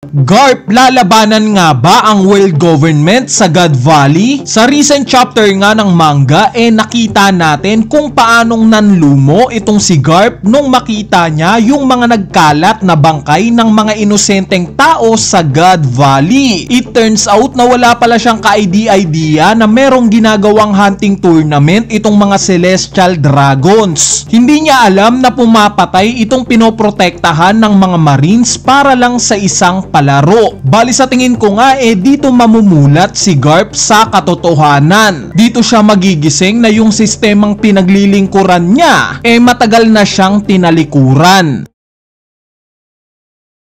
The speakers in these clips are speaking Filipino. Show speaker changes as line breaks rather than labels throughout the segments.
Garp, lalabanan nga ba ang world government sa God Valley? Sa recent chapter nga ng manga, nakita natin kung paanong nanlumo itong si Garp nung makita niya yung mga nagkalat na bangkay ng mga inosenteng tao sa God Valley. It turns out na wala pala siyang ka-idea na merong ginagawang hunting tournament itong mga celestial dragons. Hindi niya alam na pumapatay itong pinoprotektahan ng mga marines para lang sa isang palaro. Bali sa tingin ko nga dito mamumulat si Garp sa katotohanan. Dito siya magigising na yung sistemang pinaglilingkuran niya matagal na siyang tinalikuran.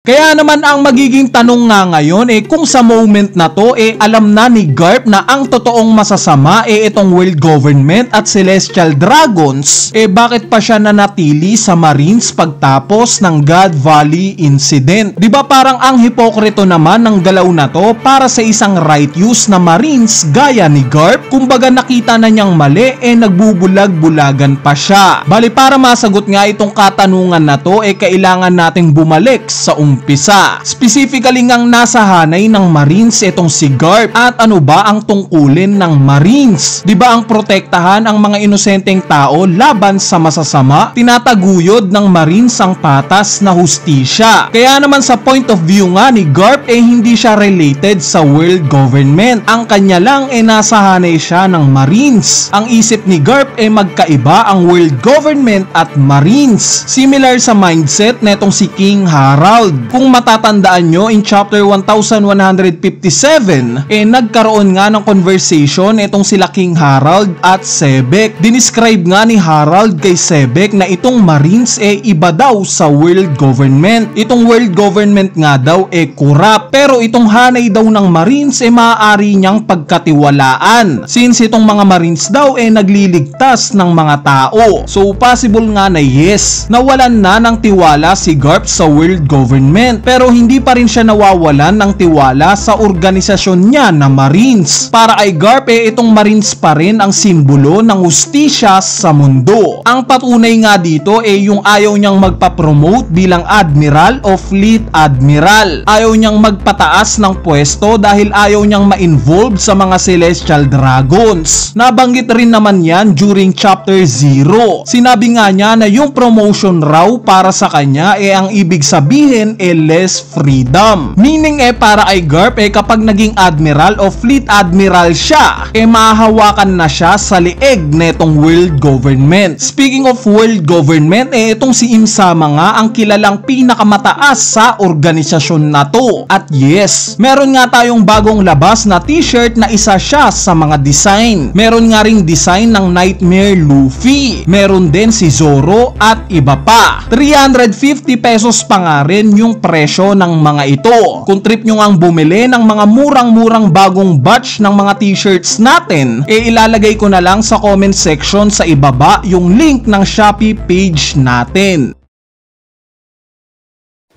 Kaya naman ang magiging tanong nga ngayon kung sa moment na to alam na ni Garp na ang totoong masasama itong world government at celestial dragons, bakit pa siya nanatili sa Marines pagtapos ng God Valley incident? Diba parang ang hipokrito naman ng galaw na to para sa isang righteous na Marines gaya ni Garp? Kumbaga nakita na niyang mali nagbubulag-bulagan pa siya. Bali para masagot nga itong katanungan na to kailangan nating bumalik sa umpisa. Specifically ngang nasa hanay ng Marines itong si Garp. At ano ba ang tungkulin ng Marines? Diba ang protektahan ang mga inosenteng tao laban sa masasama? Tinataguyod ng Marines ang patas na hustisya. Kaya naman sa point of view nga ni Garp hindi siya related sa world government. Ang kanya lang nasa hanay siya ng Marines. Ang isip ni Garp magkaiba ang world government at Marines. Similar sa mindset netong si King Harald. Kung matatandaan nyo, in chapter 1157, nagkaroon nga ng conversation itong sila King Harald at Sebek. Dinescribe nga ni Harald kay Sebek na itong Marines iba daw sa world government. Itong world government nga daw corrupt. Pero itong hanay daw ng Marines maaari niyang pagkatiwalaan. Since itong mga Marines daw nagliligtas ng mga tao. So possible nga na yes, nawalan na ng tiwala si Garp sa world government. Pero hindi pa rin siya nawawalan ng tiwala sa organisasyon niya na Marines. Para kay Garp itong Marines pa rin ang simbolo ng hustisya sa mundo. Ang patunay nga dito yung ayaw niyang magpa-promote bilang Admiral o Fleet Admiral. Ayaw niyang magpataas ng pwesto dahil ayaw niyang ma-involve sa mga Celestial Dragons. Nabanggit rin naman yan during chapter 0. Sinabi nga niya na yung promotion raw para sa kanya ang ibig sabihin less freedom. Meaning para kay Garp kapag naging admiral o fleet admiral siya mahahawakan na siya sa lieg netong world government. Speaking of world government itong si Imsama nga ang kilalang pinakamataas sa organisasyon na to. At yes, meron nga tayong bagong labas na t-shirt na isa siya sa mga design. Meron nga ring design ng Nightmare Luffy. Meron din si Zoro at iba pa. 350 pesos pa nga rin yung presyo ng mga ito. Kung trip nyo ngang bumili ng mga murang-murang bagong batch ng mga t-shirts natin, ilalagay ko na lang sa comment section sa ibaba yung link ng Shopee page natin.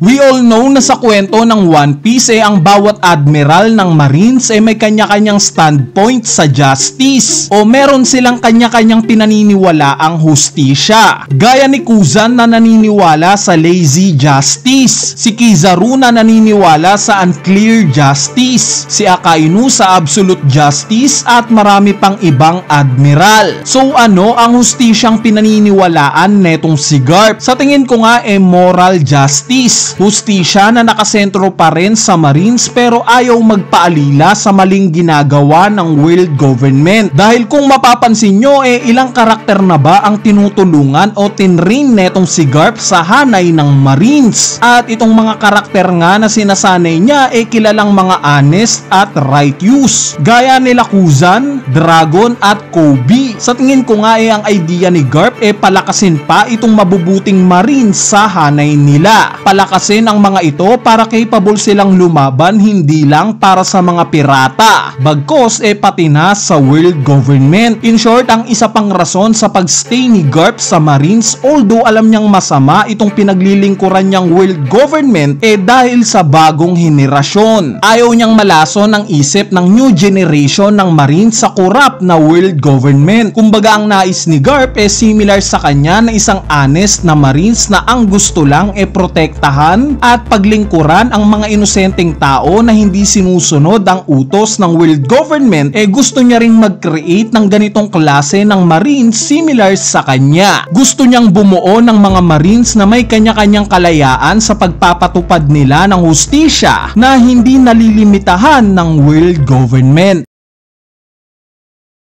We all know na sa kwento ng One Piece ang bawat admiral ng Marines may kanya-kanyang standpoint sa justice o meron silang kanya-kanyang pinaniniwalaang hustisya. Gaya ni Kuzan na naniniwala sa lazy justice, si Kizaru na naniniwala sa unclear justice, si Akainu sa absolute justice at marami pang ibang admiral. So ano ang hustisyang pinaniniwalaan netong si Garp? Sa tingin ko nga moral justice. Hustisya na nakasentro pa rin sa Marines pero ayaw magpaalila sa maling ginagawa ng world government. Dahil kung mapapansin nyo ilang karakter na ba ang tinutulungan o tinrain netong si Garp sa hanay ng Marines. At itong mga karakter nga na sinasanay niya kilalang mga honest at righteous. Gaya nila Kuzan, Dragon at Kobe. Sa tingin ko nga ang idea ni Garp palakasin pa itong mabubuting Marines sa hanay nila. Palakasin ang mga ito para capable silang lumaban hindi lang para sa mga pirata, bagkos pati na sa world government. In short, ang isa pang rason sa pagstay ni Garp sa Marines, although alam niyang masama itong pinaglilingkuran niyang world government dahil sa bagong henerasyon. Ayaw niyang malason ang isip ng new generation ng Marines sa corrupt na world government. Kumbaga ang nais ni Garp similar sa kanya na isang honest na Marines na ang gusto lang protektahan protektahan at paglingkuran ang mga inosenteng tao na hindi sinusunod ang utos ng world government, gusto niya ring mag-create ng ganitong klase ng Marines similar sa kanya. Gusto niyang bumuo ng mga Marines na may kanya-kanyang kalayaan sa pagpapatupad nila ng hustisya na hindi nalilimitahan ng world government.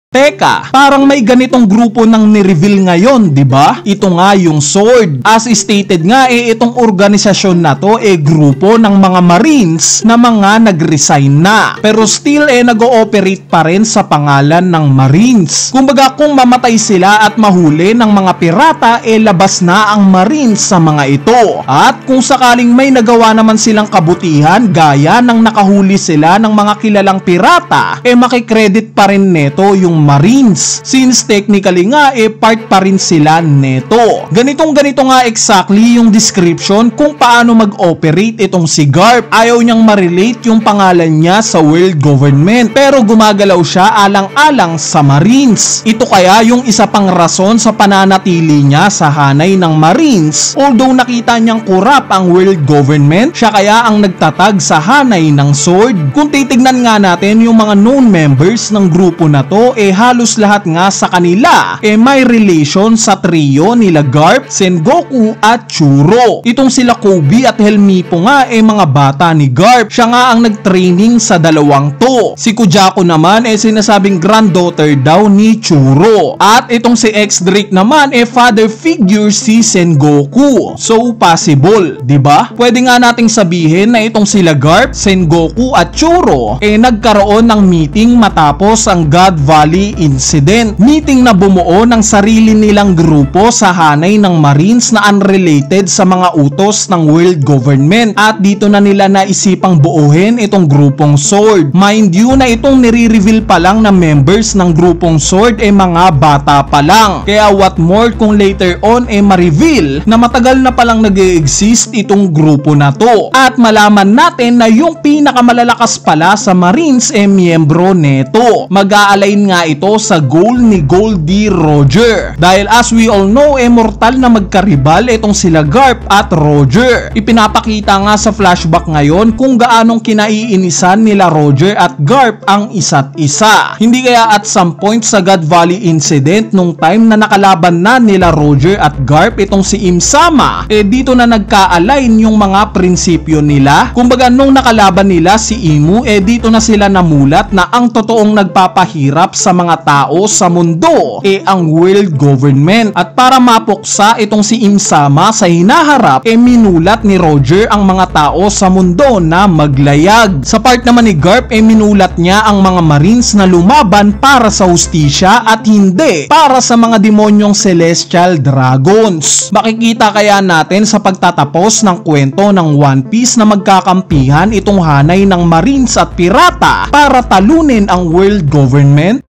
Teka, parang may ganitong grupo nang ni-reveal ngayon, di ba? Ito nga yung SWORD. As stated nga, itong organisasyon na to, grupo ng mga Marines na mga nag-resign na. Pero still, nag-ooperate pa rin sa pangalan ng Marines. Kumbaga, kung mamatay sila at mahuli ng mga pirata, labas na ang Marines sa mga ito. At kung sakaling may nagawa naman silang kabutihan, gaya ng nakahuli sila ng mga kilalang pirata, makikredit pa rin neto yung Marines, since technically nga part pa rin sila neto. Ganito nga exactly yung description kung paano mag-operate itong si Garp. Ayaw niyang ma-relate yung pangalan niya sa world government, pero gumagalaw siya alang-alang sa Marines. Ito kaya yung isa pang rason sa pananatili niya sa hanay ng Marines. Although nakita niyang kurap ang world government, siya kaya ang nagtatag sa hanay ng SWORD. Kung titignan nga natin yung mga known members ng grupo na to, halos lahat nga sa kanila may relation sa trio nila Garp, Sengoku at Churo. Itong sila Kobe at Helmipo nga mga bata ni Garp. Siya nga ang nagtraining sa dalawang to. Si Kujako naman sinasabing granddaughter daw ni Churo. At itong si X-Drake naman father figure si Sengoku. So possible, di ba? Pwede nga nating sabihin na itong sila Garp, Sengoku at Churo nagkaroon ng meeting matapos ang God Valley incident. Meeting na bumuo ng sarili nilang grupo sa hanay ng Marines na unrelated sa mga utos ng world government, at dito na nila naisipang buuhin itong grupong SWORD. Mind you na itong nire-reveal pa lang na members ng grupong SWORD mga bata pa lang. Kaya what more kung later on ma-reveal na matagal na palang nag-e-exist itong grupo na to, at malaman natin na yung pinakamalalakas pala sa Marines miyembro neto. Mag-a-align nga ito sa goal ni Goldie Roger. Dahil as we all know, mortal na magkaribal itong sila Garp at Roger. Ipinapakita nga sa flashback ngayon kung gaanong kinaiinisan nila Roger at Garp ang isa't isa. Hindi kaya at some point sa God Valley incident nung time na nakalaban na nila Roger at Garp itong si Imsama, dito na nagka-align yung mga prinsipyo nila. Kumbaga nung nakalaban nila si Imu, dito na sila namulat na ang totoong nagpapahirap sa mga tao sa mundo ang world government. At para mapuksa itong si Imsama sa hinaharap, minulat ni Roger ang mga tao sa mundo na maglayag. Sa part naman ni Garp, minulat niya ang mga Marines na lumaban para sa hustisya at hindi para sa mga demonyong celestial dragons. Makikita kaya natin sa pagtatapos ng kwento ng One Piece na magkakampihan itong hanay ng Marines at pirata para talunin ang world government?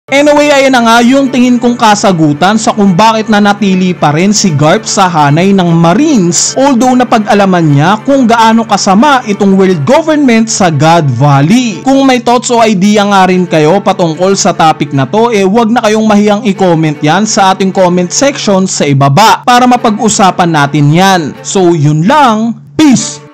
Anyway, ayan na nga yung tingin kong kasagutan sa kung bakit nanatili pa rin si Garp sa hanay ng Marines, although napag-alaman niya kung gaano kasama itong world government sa God Valley. Kung may thoughts o idea nga rin kayo patungkol sa topic na to, wag na kayong mahiyang i-comment yan sa ating comment section sa ibaba para mapag-usapan natin yan. So yun lang, peace!